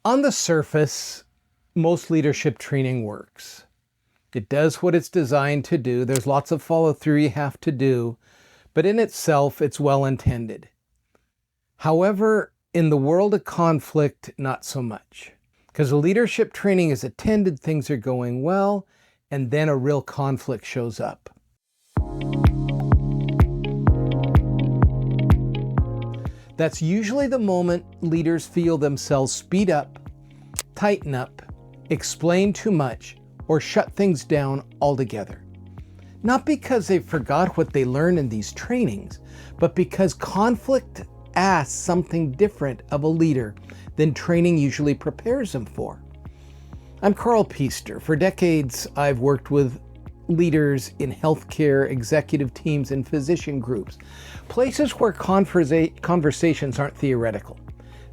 On the surface, most leadership training works. It does what it's designed to do. There's lots of follow through you have to do, but in itself, it's well intended. However, in the world of conflict, not so much. Because the leadership training is attended, things are going well, and then a real conflict shows up. That's usually the moment leaders feel themselves speed up, tighten up, explain too much, or shut things down altogether. Not because they forgot what they learned in these trainings, but because conflict asks something different of a leader than training usually prepares them for. I'm Carl Piester. For decades, I've worked with leaders in healthcare, executive teams, and physician groups, places where conversations aren't theoretical.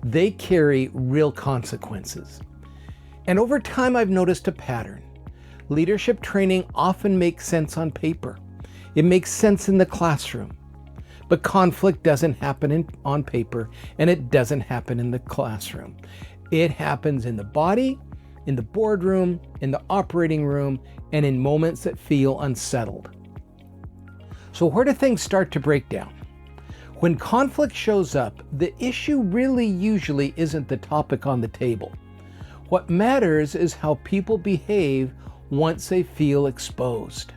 They carry real consequences. And over time, I've noticed a pattern. Leadership training often makes sense on paper. It makes sense in the classroom. But conflict doesn't happen on paper, and it doesn't happen in the classroom. It happens in the body, in the boardroom, in the operating room, and in moments that feel unsettled. So where do things start to break down? When conflict shows up, the issue really usually isn't the topic on the table. What matters is how people behave once they feel exposed,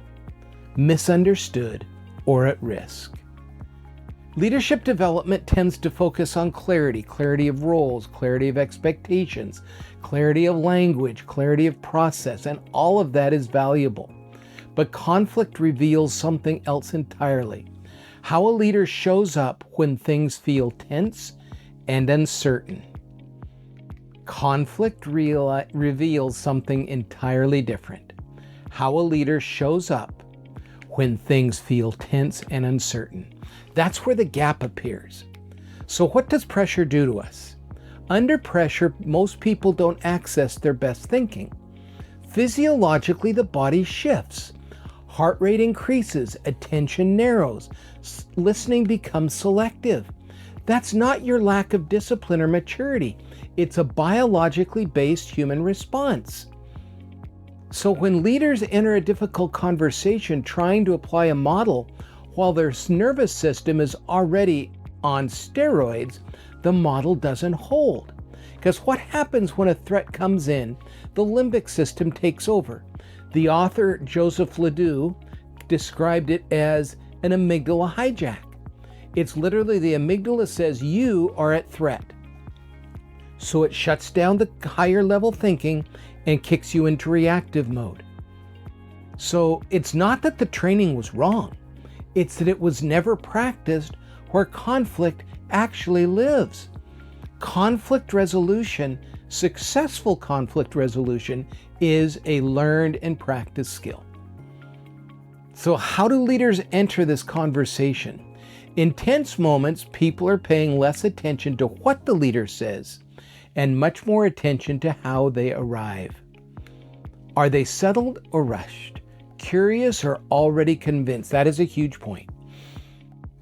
misunderstood, or at risk. Leadership development tends to focus on clarity of roles, clarity of expectations, clarity of language, clarity of process, and all of that is valuable. But conflict reveals something else entirely. How a leader shows up when things feel tense and uncertain. Conflict reveals something entirely different. How a leader shows up when things feel tense and uncertain. That's where the gap appears. So what does pressure do to us? Under pressure, most people don't access their best thinking. Physiologically, the body shifts. Heart rate increases, attention narrows, listening becomes selective. That's not your lack of discipline or maturity. It's a biologically based human response. So when leaders enter a difficult conversation trying to apply a model while their nervous system is already on steroids, the model doesn't hold. Because what happens when a threat comes in, the limbic system takes over. The author, Joseph Ledoux, described it as an amygdala hijack. It's literally the amygdala says you are at threat. So it shuts down the higher level thinking and kicks you into reactive mode. So it's not that the training was wrong. It's that it was never practiced where conflict actually lives. Conflict resolution, successful conflict resolution, is a learned and practiced skill. So how do leaders enter this conversation? In tense moments, people are paying less attention to what the leader says and much more attention to how they arrive. Are they settled or rushed? Curious or already convinced? That is a huge point,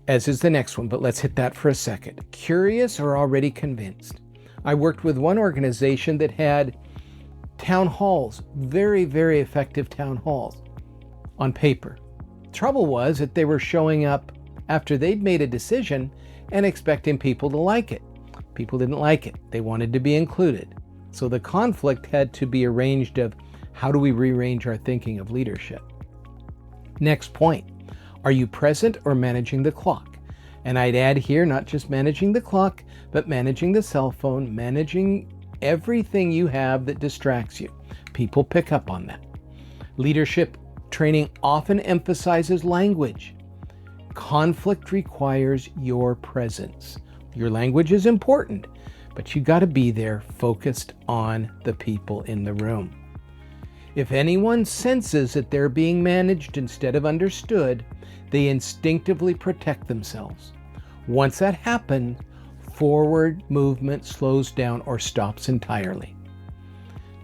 as is the next one, but let's hit that for a second. Curious or already convinced? I worked with one organization that had town halls, very, very effective town halls on paper. Trouble was that they were showing up after they'd made a decision and expecting people to like it. People didn't like it. They wanted to be included. So the conflict had to be arranged of how do we rearrange our thinking of leadership? Next point, are you present or managing the clock? And I'd add here, not just managing the clock, but managing the cell phone, managing everything you have that distracts you. People pick up on that. Leadership training often emphasizes language. Conflict requires your presence. Your language is important, but you got to be there focused on the people in the room. If anyone senses that they're being managed instead of understood, they instinctively protect themselves. Once that happens, forward movement slows down or stops entirely.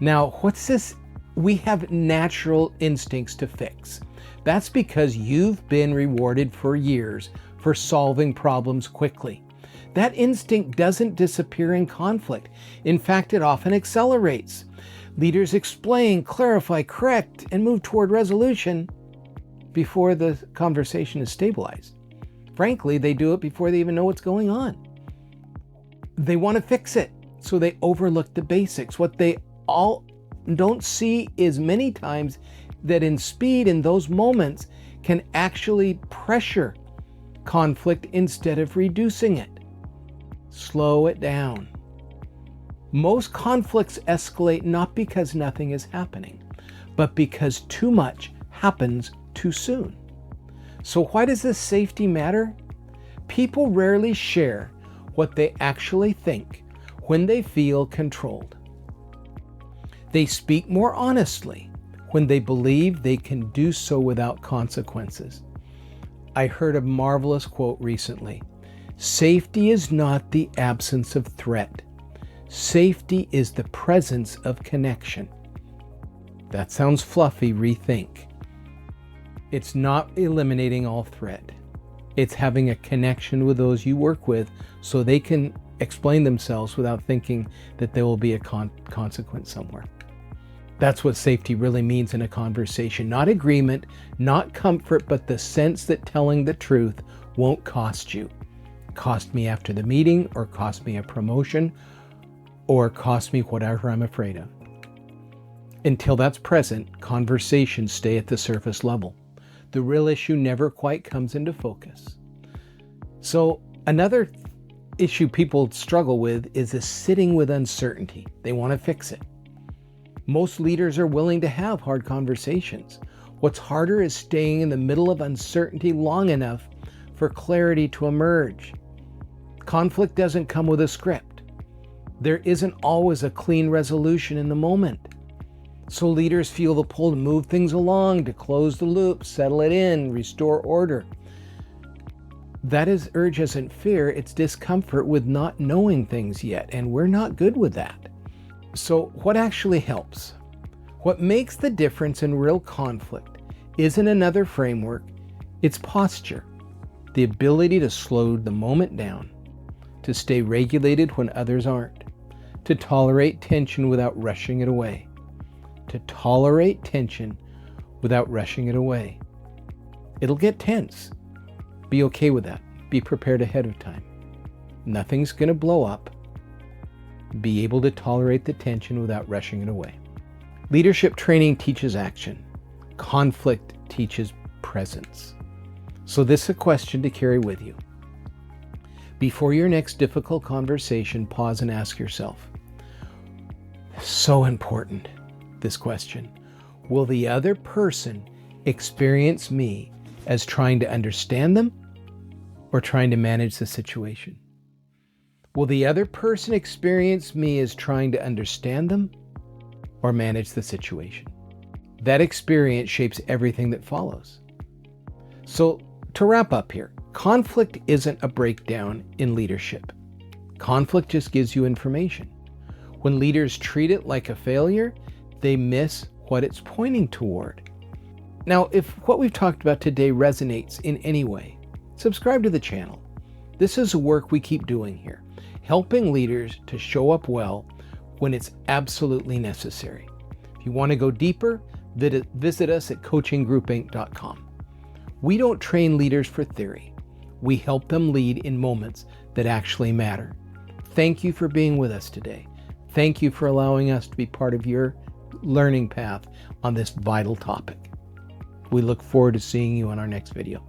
Now, what's this? We have natural instincts to fix. That's because you've been rewarded for years for solving problems quickly. That instinct doesn't disappear in conflict. In fact, it often accelerates. Leaders explain, clarify, correct, and move toward resolution before the conversation is stabilized. Frankly, they do it before they even know what's going on. They want to fix it, so they overlook the basics. What they all don't see is many times that in speed, in those moments, can actually pressure conflict instead of reducing it. Slow it down. Most conflicts escalate not because nothing is happening, but because too much happens too soon. So why does this safety matter? People rarely share what they actually think when they feel controlled. They speak more honestly when they believe they can do so without consequences. I heard a marvelous quote recently. Safety is not the absence of threat. Safety is the presence of connection. That sounds fluffy, rethink. It's not eliminating all threat. It's having a connection with those you work with so they can explain themselves without thinking that there will be a consequence somewhere. That's what safety really means in a conversation. Not agreement, not comfort, but the sense that telling the truth won't cost you. Cost me after the meeting, or cost me a promotion, or cost me whatever I'm afraid of. Until that's present, conversations stay at the surface level. The real issue never quite comes into focus. So another issue people struggle with is this sitting with uncertainty. They want to fix it. Most leaders are willing to have hard conversations. What's harder is staying in the middle of uncertainty long enough for clarity to emerge. Conflict doesn't come with a script. There isn't always a clean resolution in the moment. So leaders feel the pull to move things along, to close the loop, settle it in, restore order. That urge isn't fear, it's discomfort with not knowing things yet, and we're not good with that. So what actually helps? What makes the difference in real conflict isn't another framework, it's posture. The ability to slow the moment down, to stay regulated when others aren't, to tolerate tension without rushing it away. To tolerate tension without rushing it away. It'll get tense. Be okay with that. Be prepared ahead of time. Nothing's going to blow up. Be able to tolerate the tension without rushing it away. Leadership training teaches action. Conflict teaches presence. So this is a question to carry with you. Before your next difficult conversation, pause and ask yourself, so important, this question, will the other person experience me as trying to understand them or trying to manage the situation? Will the other person experience me as trying to understand them or manage the situation? That experience shapes everything that follows. So to wrap up here, conflict isn't a breakdown in leadership. Conflict just gives you information. When leaders treat it like a failure, they miss what it's pointing toward. Now, if what we've talked about today resonates in any way, subscribe to the channel. This is work we keep doing here, helping leaders to show up well when it's absolutely necessary. If you want to go deeper, visit us at coachinggroupinc.com. We don't train leaders for theory. We help them lead in moments that actually matter. Thank you for being with us today. Thank you for allowing us to be part of your learning path on this vital topic. We look forward to seeing you on our next video.